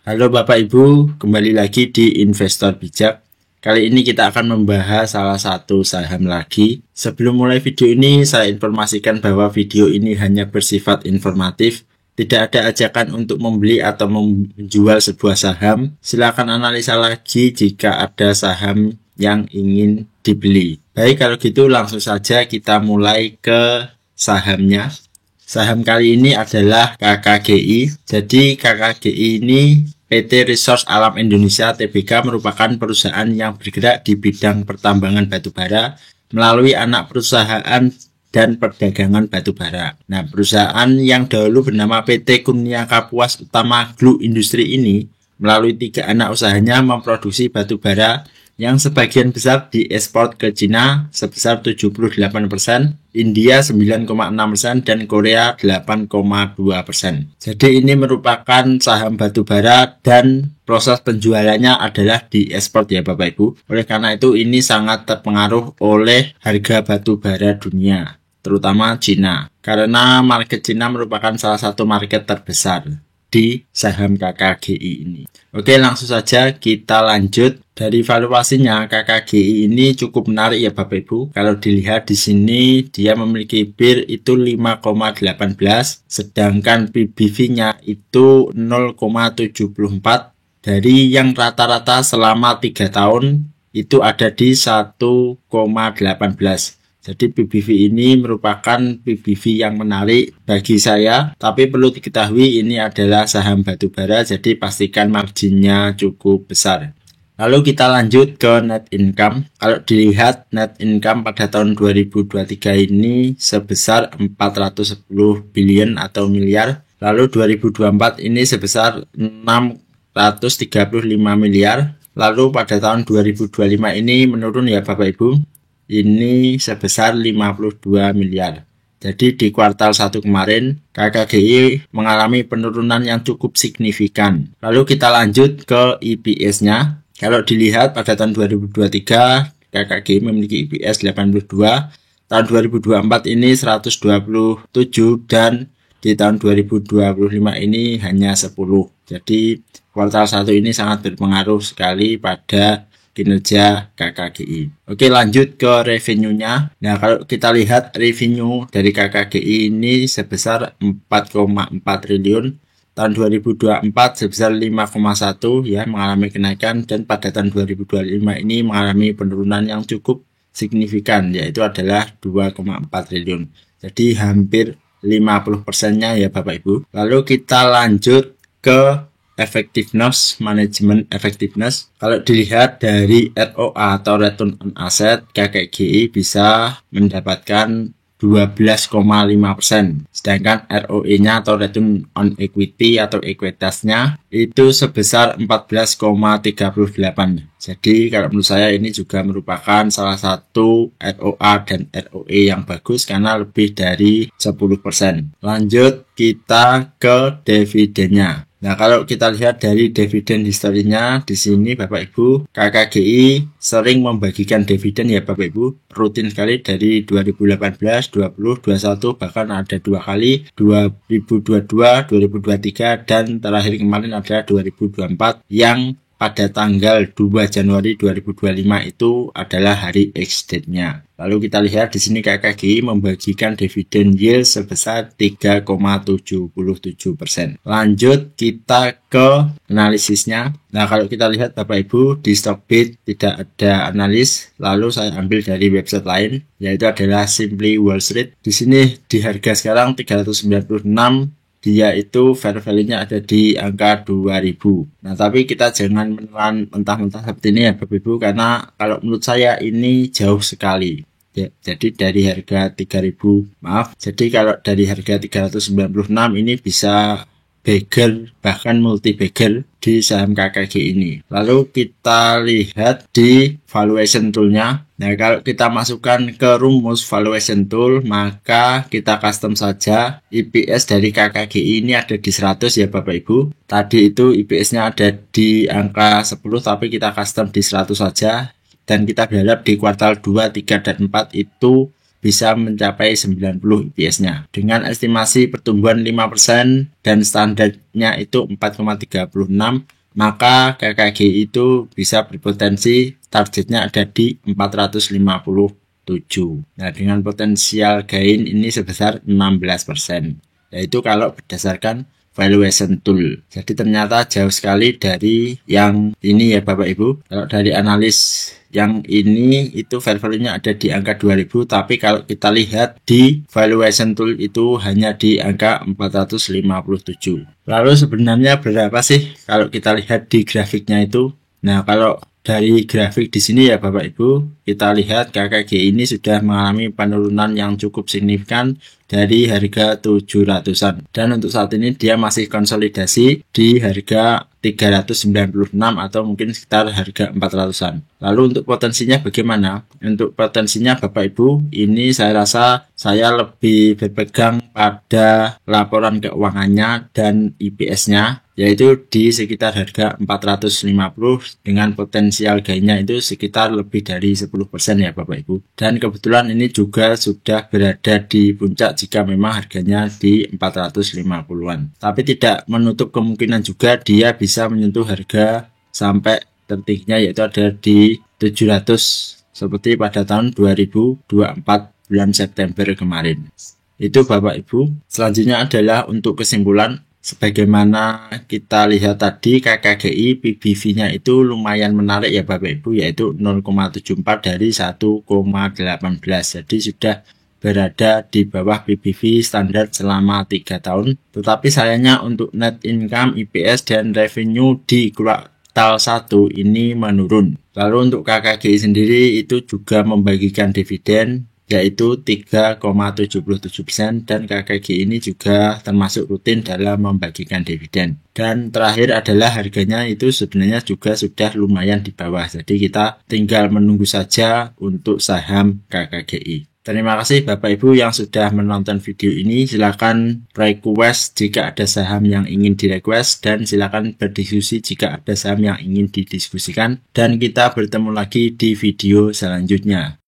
Halo Bapak Ibu, kembali lagi di Investor Bijak. Kali ini kita akan membahas salah satu saham lagi. Sebelum mulai video ini, saya informasikan bahwa video ini hanya bersifat informatif. Tidak ada ajakan untuk membeli atau menjual sebuah saham. Silakan analisa lagi jika ada saham yang ingin dibeli. Baik, kalau gitu langsung saja kita mulai ke sahamnya. Saham kali ini adalah KKGI. Jadi KKGI ini PT Resource Alam Indonesia Tbk merupakan perusahaan yang bergerak di bidang pertambangan batubara melalui anak perusahaan dan perdagangan batubara. Nah, perusahaan yang dahulu bernama PT Kurnia Kapuas Utama Glue Industri ini melalui 3 anak usahanya memproduksi batubara yang sebagian besar diekspor ke Cina sebesar 78%, India 9,6%, dan Korea 8,2%. Jadi ini merupakan saham batubara dan proses penjualannya adalah diekspor ya Bapak Ibu. Oleh karena itu ini sangat terpengaruh oleh harga batubara dunia, terutama Cina. Karena market Cina merupakan salah satu market terbesar di saham KKGI ini. Oke, langsung saja kita lanjut. Dari valuasinya, KKGI ini cukup menarik ya Bapak Ibu. Kalau dilihat di sini dia memiliki PIR itu 5,18, sedangkan PBV-nya itu 0,74. Dari yang rata-rata selama 3 tahun itu ada di 1,18. Jadi PBV ini merupakan PBV yang menarik bagi saya, tapi perlu diketahui ini adalah saham batubara, jadi pastikan marginnya cukup besar. Lalu kita lanjut ke net income. Kalau dilihat net income pada tahun 2023 ini sebesar 410 billion atau miliar. Lalu 2024 ini sebesar 635 miliar. Lalu pada tahun 2025 ini menurun ya Bapak Ibu. Ini sebesar 52 miliar. Jadi di kuartal 1 kemarin KKGI mengalami penurunan yang cukup signifikan. Lalu kita lanjut ke EPS-nya. Kalau dilihat pada tahun 2023 KKGI memiliki EPS 82, tahun 2024 ini 127, dan di tahun 2025 ini hanya 10. Jadi kuartal 1 ini sangat berpengaruh sekali pada kinerja KKGI. Oke, lanjut ke revenue-nya. Nah, kalau kita lihat revenue dari KKGI ini sebesar 4,4 triliun. Tahun 2024 sebesar 5,1 ya, mengalami kenaikan, dan pada tahun 2025 ini mengalami penurunan yang cukup signifikan, yaitu adalah 2,4 triliun. Jadi hampir 50%-nya ya Bapak Ibu. Lalu kita lanjut ke effectiveness, manajemen effectiveness. Kalau dilihat dari ROA atau return on asset, KKGI bisa mendapatkan 12,5%. Sedangkan ROE-nya atau return on equity atau ekuitasnya itu sebesar 14,38. Jadi kalau menurut saya ini juga merupakan salah satu ROA dan ROE yang bagus karena lebih dari 10%. Lanjut kita ke dividennya. Nah, kalau kita lihat dari dividen historinya di sini Bapak Ibu, KKGI sering membagikan dividen ya Bapak Ibu, rutin sekali dari 2018, 20, 21, bahkan ada 2 kali, 2022, 2023, dan terakhir kemarin ada 2024 yang pada tanggal 2 Januari 2025 itu adalah hari ex-date-nya. Lalu kita lihat di sini KKGI membagikan dividen yield sebesar 3,77%. Lanjut kita ke analisisnya. Nah, kalau kita lihat Bapak Ibu di Stockbit tidak ada analis. Lalu saya ambil dari website lain, yaitu adalah Simply Wall Street. Di sini di harga sekarang 396. Dia itu fair value-nya ada di angka 2000. Nah, tapi kita jangan menelan mentah-mentah seperti ini ya Bapak Ibu, karena kalau menurut saya ini jauh sekali. Ya, jadi dari harga 3000, jadi kalau dari harga 396 ini bisa bagel, bahkan multi bagel di saham KKG ini. Lalu kita lihat di valuation tool-nya. Nah, kalau kita masukkan ke rumus valuation tool, maka kita custom saja EPS dari KKGI ini ada di 100 ya Bapak Ibu. Tadi itu EPS-nya ada di angka 10, tapi kita custom di 100 saja. Dan kita berharap di kuartal 2, 3, dan 4 itu bisa mencapai 90 EPS-nya. Dengan estimasi pertumbuhan 5% dan standarnya itu 4,36, maka KKGI itu bisa berpotensi targetnya ada di 457. Nah, dengan potensial gain ini sebesar 16%. Yaitu kalau berdasarkan valuation tool. Jadi ternyata jauh sekali dari yang ini ya Bapak Ibu. Kalau dari analis yang ini itu fair value-nya ada di angka 2000, tapi kalau kita lihat di valuation tool itu hanya di angka 457. Lalu sebenarnya berapa sih kalau kita lihat di grafiknya itu? Nah, kalau dari grafik di sini ya Bapak Ibu, kita lihat KKG ini sudah mengalami penurunan yang cukup signifikan dari harga 700-an. Dan untuk saat ini dia masih konsolidasi di harga 396 atau mungkin sekitar harga 400-an. Lalu untuk potensinya bagaimana? Untuk potensinya Bapak Ibu, ini saya rasa saya lebih berpegang pada laporan keuangannya dan IPS-nya, yaitu di sekitar harga 450 dengan potensial gainnya itu sekitar lebih dari 10% ya Bapak Ibu. Dan kebetulan ini juga sudah berada di puncak jika memang harganya di 450-an. Tapi tidak menutup kemungkinan juga dia bisa menyentuh harga sampai tertingginya yaitu ada di 700 seperti pada tahun 2024 bulan September kemarin. Itu Bapak Ibu. Selanjutnya adalah untuk kesimpulan. Sebagaimana kita lihat tadi KKGI PBV-nya itu lumayan menarik ya Bapak Ibu, yaitu 0,74 dari 1,18. Jadi sudah berada di bawah PBV standar selama 3 tahun. Tetapi sayangnya untuk net income, IPS, dan revenue di kuartal 1 ini menurun. Lalu untuk KKGI sendiri itu juga membagikan dividen yaitu 3,77% dan KKG ini juga termasuk rutin dalam membagikan dividen. Dan terakhir adalah harganya itu sebenarnya juga sudah lumayan di bawah. Jadi kita tinggal menunggu saja untuk saham KKGI. Terima kasih Bapak Ibu yang sudah menonton video ini. Silakan request jika ada saham yang ingin direquest dan silakan berdiskusi jika ada saham yang ingin didiskusikan. Dan kita bertemu lagi di video selanjutnya.